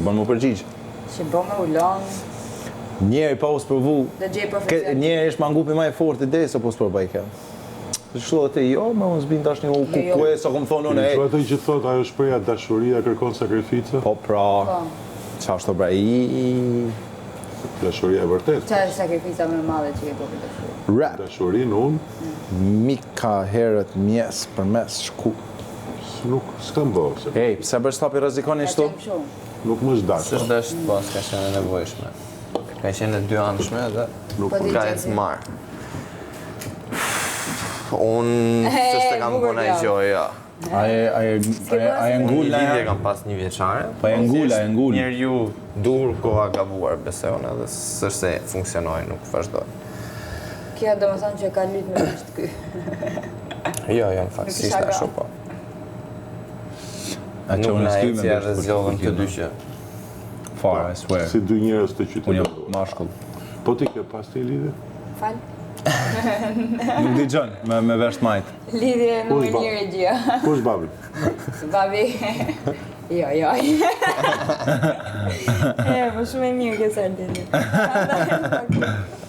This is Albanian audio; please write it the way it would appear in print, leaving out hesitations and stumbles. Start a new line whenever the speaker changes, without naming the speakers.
bën më përgjigj.
Që bë me ulon.
Njeri pa us provu.
Dhe gjej profesion.
Njeri është mangupi më i fortë i desë apo s'provoj kjo. Kështu edhe jo, më unë zbin tash një kukue, sa kom thonë unë,
Ato që thot, ajo shpreha dashuria kërkon sakrificë?
Po pra, qa është të bra,
Dashuria e vërtet.
Qa është sakrifica më e madhe që ke bërë dashuri?
Rap,
Dashurin unë,
mika herët mjes për mes shku.
nuk s'kam bërë.
Ej, pse Verstappen rrezikoni
Ka
kështu?
qenë shumë.
Nuk më zdash.
S'është dështë pas, ka qenë e nevojshme. Ka qenë e dy anshme dhe
Po ti
ka
gjej
e
si.
marë. Unë s'është kam
bukur
bëna i
bravo.
gjoj, ja.
Aje
Unë
ngull
një lidhje
na.
kam pas 1 vjeçare.
Po e ngull, e ngull.
Njerë ju dur koha gabuar, besoj unë edhe s'është se funksionoj, nuk vazhdoj.
Kjo do më thonë që ka lytë me vishtë ky.
Jo, në fakt, si
kisha
ishte
gra.
ashtu po.
A që
Nuk
unë
na
s'ky me
ecja dhe zgjodhëm të dy që.
Fare, I swear.
Si dy njerëz të
Unë
qytetit.
jam mashkull.
Po ti ke pas të lidhje?
Fal.
Nuk di gjën, me vesht majt.
Lidhje
Kush
numër
ba?
1 regjia.
Kush babi?
Babi. Jo. Më shumë e mirë kjo sardinje.